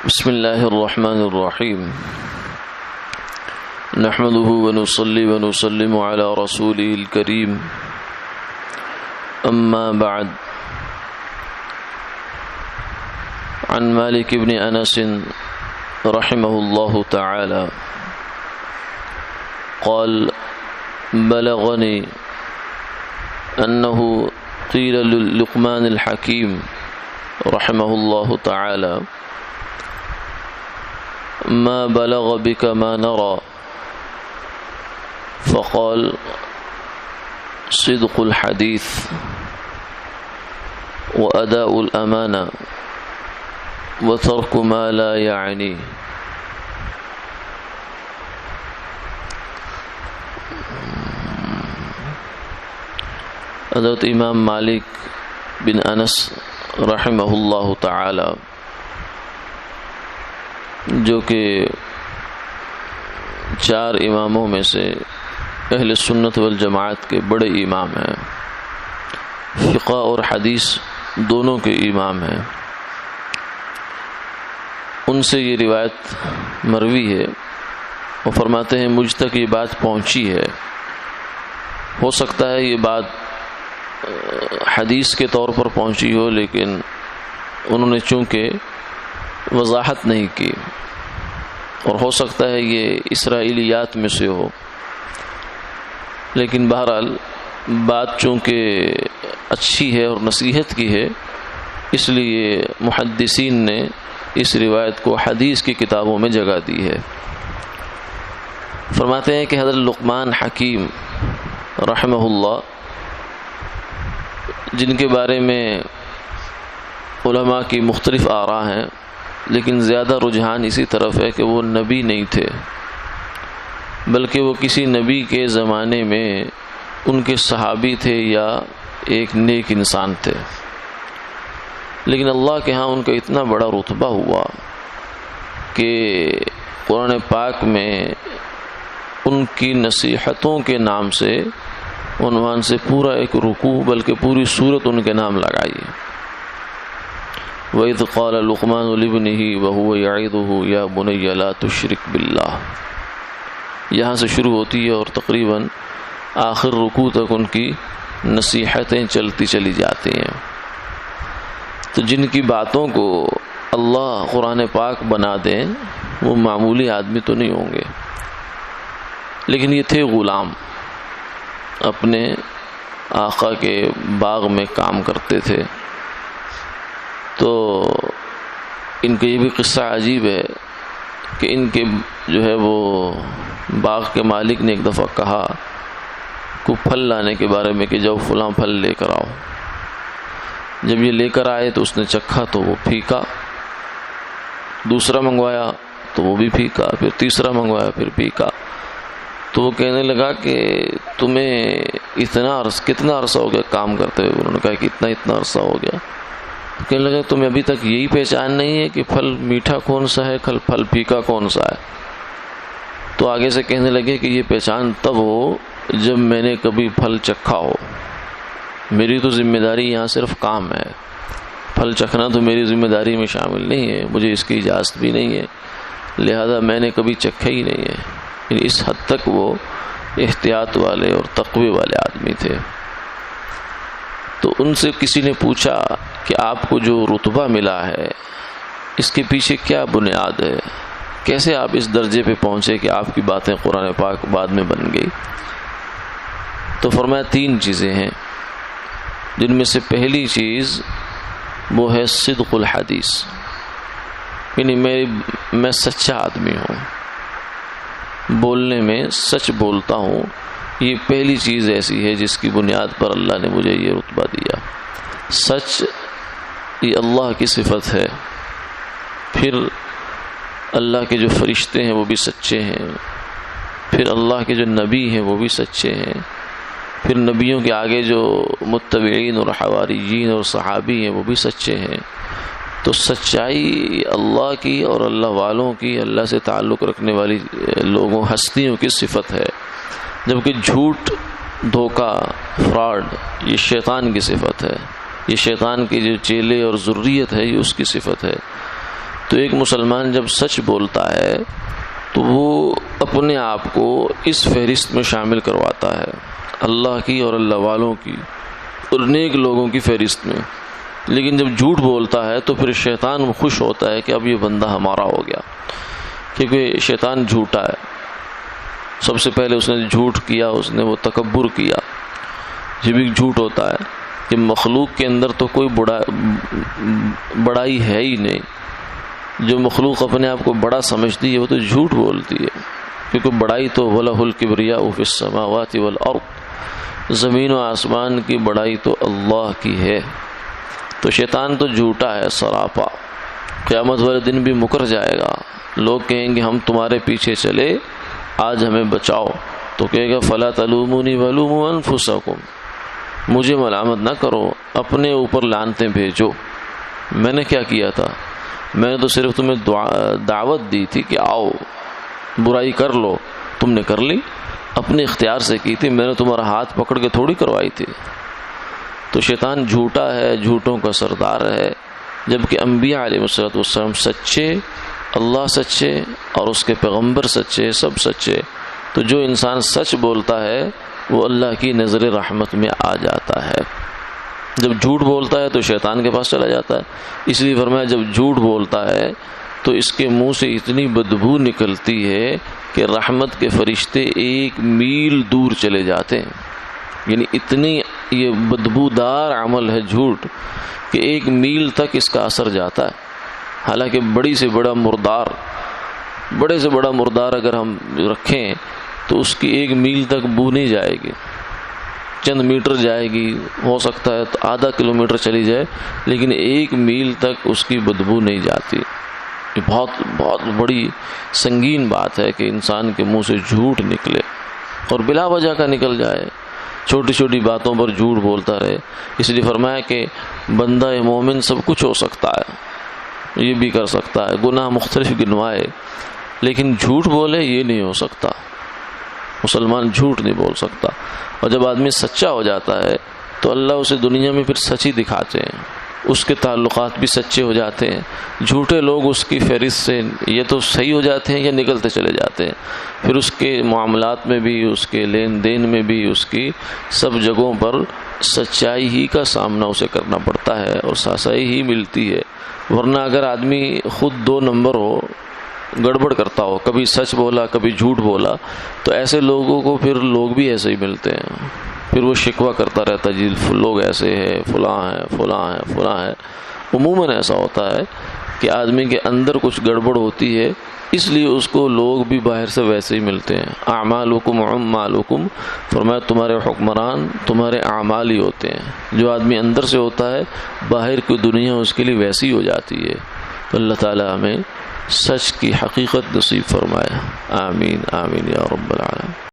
بسم الله الرحمن الرحيم نحمده ونصلي ونسلم على رسوله الكريم أما بعد عن مالك بن أنس رحمه الله تعالى قال بلغني أنه قيل للقمان الحكيم رحمه الله تعالى ما بلغ بك ما نرى فقال صدق الحديث وأداء الأمانة وترك ما لا يعني. حضرت امام مالک بن انس رحمہ اللہ تعالی جو کہ چار اماموں میں سے اہل سنت والجماعت کے بڑے امام ہیں، فقہ اور حدیث دونوں کے امام ہیں، ان سے یہ روایت مروی ہے۔ وہ فرماتے ہیں مجھ تک یہ بات پہنچی ہے، ہو سکتا ہے یہ بات حدیث کے طور پر پہنچی ہو، لیکن انہوں نے چونکہ وضاحت نہیں کی، اور ہو سکتا ہے یہ اسرائیلیات میں سے ہو، لیکن بہرحال بات چونکہ اچھی ہے اور نصیحت کی ہے، اس لیے محدثین نے اس روایت کو حدیث کی کتابوں میں جگہ دی ہے۔ فرماتے ہیں کہ حضرت لقمان حکیم رحمہ اللہ، جن کے بارے میں علماء کی مختلف آراء ہیں، لیکن زیادہ رجحان اسی طرف ہے کہ وہ نبی نہیں تھے، بلکہ وہ کسی نبی کے زمانے میں ان کے صحابی تھے یا ایک نیک انسان تھے، لیکن اللہ کے ہاں ان کا اتنا بڑا رتبہ ہوا کہ قرآن پاک میں ان کی نصیحتوں کے نام سے عنوان سے پورا ایک رکوع بلکہ پوری سورت ان کے نام لگائی۔ وَإِذْ قَالَ لُقْمَانُ لِابْنِهِ وَهُوَ يَعِظُهُ يَا بُنَيَّ لَا تُشْرِكْ بِاللَّهِ، یہاں سے شروع ہوتی ہے اور تقریباً آخر رکوع تک ان کی نصیحتیں چلتی چلی جاتی ہیں۔ تو جن کی باتوں کو اللہ قرآن پاک بنا دیں وہ معمولی آدمی تو نہیں ہوں گے، لیکن یہ تھے غلام، اپنے آقا کے باغ میں کام کرتے تھے۔ تو ان کا یہ بھی قصہ عجیب ہے کہ ان کے جو ہے وہ باغ کے مالک نے ایک دفعہ کہا کو پھل لانے کے بارے میں کہ جاؤ فلاں پھل لے کر آؤ۔ جب یہ لے کر آئے تو اس نے چکھا تو وہ پھیکا، دوسرا منگوایا تو وہ بھی پھیکا، پھر تیسرا منگوایا پھر پھیکا۔ تو وہ کہنے لگا کہ تمہیں کتنا عرصہ ہو گیا کام کرتے ہوئے؟ انہوں نے کہا کہ اتنا عرصہ ہو گیا۔ کہنے لگا تمہیں ابھی تک یہی پہچان نہیں ہے کہ پھل میٹھا کون سا ہے، پھل پھیکا کون سا ہے؟ تو آگے سے کہنے لگے کہ یہ پہچان تب ہو جب میں نے کبھی پھل چکھا ہو، میری تو ذمہ داری یہاں صرف کام ہے، پھل چکھنا تو میری ذمہ داری میں شامل نہیں ہے، مجھے اس کی اجازت بھی نہیں ہے، لہذا میں نے کبھی چکھا ہی نہیں ہے۔ اس حد تک وہ احتیاط والے اور تقوی والے آدمی تھے۔ تو ان سے کسی نے پوچھا کہ آپ کو جو رتبہ ملا ہے اس کے پیچھے کیا بنیاد ہے، کیسے آپ اس درجے پہ پہنچے کہ آپ کی باتیں قرآن پاک بعد میں بن گئی؟ تو فرمایا 3 چیزیں ہیں، جن میں سے پہلی چیز وہ ہے صدق الحدیث، یعنی میں سچا آدمی ہوں، بولنے میں سچ بولتا ہوں۔ یہ پہلی چیز ایسی ہے جس کی بنیاد پر اللہ نے مجھے یہ رتبہ دیا۔ سچ یہ اللہ کی صفت ہے، پھر اللہ کے جو فرشتے ہیں وہ بھی سچے ہیں، پھر اللہ کے جو نبی ہیں وہ بھی سچے ہیں، پھر نبیوں کے آگے جو متبعین اور حواریین اور صحابی ہیں وہ بھی سچے ہیں۔ تو سچائی اللہ کی اور اللہ والوں کی، اللہ سے تعلق رکھنے والی لوگوں ہستیوں کی صفت ہے، جبکہ جھوٹ، دھوکہ، فراڈ یہ شیطان کی صفت ہے، یہ شیطان کے جو چیلے اور ذریت ہے یہ اس کی صفت ہے۔ تو ایک مسلمان جب سچ بولتا ہے تو وہ اپنے آپ کو اس فہرست میں شامل کرواتا ہے، اللہ کی اور اللہ والوں کی اور نیک لوگوں کی فہرست میں۔ لیکن جب جھوٹ بولتا ہے تو پھر شیطان خوش ہوتا ہے کہ اب یہ بندہ ہمارا ہو گیا، کیونکہ شیطان جھوٹا ہے۔ سب سے پہلے اس نے جھوٹ کیا، اس نے وہ تکبر کیا۔ یہ بھی جھوٹ ہوتا ہے کہ مخلوق کے اندر تو کوئی بڑائی ہے ہی نہیں۔ جو مخلوق اپنے آپ کو بڑا سمجھتی ہے وہ تو جھوٹ بولتی ہے، کیونکہ بڑائی تو وَلَهُ الْكِبْرِيَاءُ فِي السَّمَاوَاتِ وَالْأَرْضِ، زمین و آسمان کی بڑائی تو اللہ کی ہے۔ تو شیطان تو جھوٹا ہے سراپا، قیامت والے دن بھی مکر جائے گا۔ لوگ کہیں گے ہم تمہارے پیچھے چلے، آج ہمیں بچاؤ، تو کہے گا فَلَا تَلُومُونِي وَلُومُوا أَنفُسَكُمْ، مجھے ملامت نہ کرو، اپنے اوپر لعنتیں بھیجو۔ میں نے کیا کیا تھا؟ میں نے تو صرف تمہیں دعوت دی تھی کہ آؤ برائی کر لو، تم نے کر لی، اپنے اختیار سے کی تھی، میں نے تمہارا ہاتھ پکڑ کے تھوڑی کروائی تھی۔ تو شیطان جھوٹا ہے، جھوٹوں کا سردار ہے، جبکہ انبیاء علیہ السلام سچے، اللہ سچے اور اس کے پیغمبر سچے، سب سچے۔ تو جو انسان سچ بولتا ہے وہ اللہ کی نظر رحمت میں آ جاتا ہے۔ جب جھوٹ بولتا ہے تو شیطان کے پاس چلا جاتا ہے۔ اس لیے فرمایا جب جھوٹ بولتا ہے تو اس کے منہ سے اتنی بدبو نکلتی ہے کہ رحمت کے فرشتے 1 میل دور چلے جاتے ہیں۔ یعنی اتنی یہ بدبودار عمل ہے جھوٹ کہ 1 میل تک اس کا اثر جاتا ہے۔ حالانکہ بڑے سے بڑا مردار اگر ہم رکھیں تو اس کی 1 میل تک بو نہیں جائے گی، چند میٹر جائے گی، ہو سکتا ہے تو آدھا کلومیٹر چلی جائے، لیکن 1 میل تک اس کی بدبو نہیں جاتی۔ یہ بہت بڑی سنگین بات ہے کہ انسان کے منہ سے جھوٹ نکلے اور بلا وجہ کا نکل جائے، چھوٹی چھوٹی باتوں پر جھوٹ بولتا رہے۔ اس لیے فرمایا کہ بندہ مومن سب کچھ ہو سکتا ہے، یہ بھی کر سکتا ہے، گناہ مختلف گنوائے، لیکن جھوٹ بولے یہ نہیں ہو سکتا۔ مسلمان جھوٹ نہیں بول سکتا۔ اور جب آدمی سچا ہو جاتا ہے تو اللہ اسے دنیا میں پھر سچ ہی دکھاتے ہیں، اس کے تعلقات بھی سچے ہو جاتے ہیں۔ جھوٹے لوگ اس کی فہرست سے یہ تو صحیح ہو جاتے ہیں یا نکلتے چلے جاتے ہیں، پھر اس کے معاملات میں بھی، اس کے لین دین میں بھی، اس کی سب جگہوں پر سچائی ہی کا سامنا اسے کرنا پڑتا ہے اور سچائی ہی ملتی ہے۔ ورنہ اگر آدمی خود 2 نمبر ہو، گڑبڑ کرتا ہو، کبھی سچ بولا کبھی جھوٹ بولا، تو ایسے لوگوں کو پھر لوگ بھی ایسے ہی ملتے ہیں، پھر وہ شکوہ کرتا رہتا جی لوگ ایسے ہیں، فلاں ہے۔ عموماً ایسا ہوتا ہے کہ آدمی کے اندر کچھ گڑبڑ ہوتی ہے، اس لیے اس کو لوگ بھی باہر سے ویسے ہی ملتے ہیں۔ اعمالکم عمالکم، فرمایا تمہارے حکمران تمہارے اعمال ہی ہوتے ہیں۔ جو آدمی اندر سے ہوتا ہے باہر کی دنیا اس کے لیے ویسی ہو جاتی ہے۔ تو اللہ تعالی ہمیں سچ کی حقیقت نصیب فرمائے، آمین آمین یا رب العالمین۔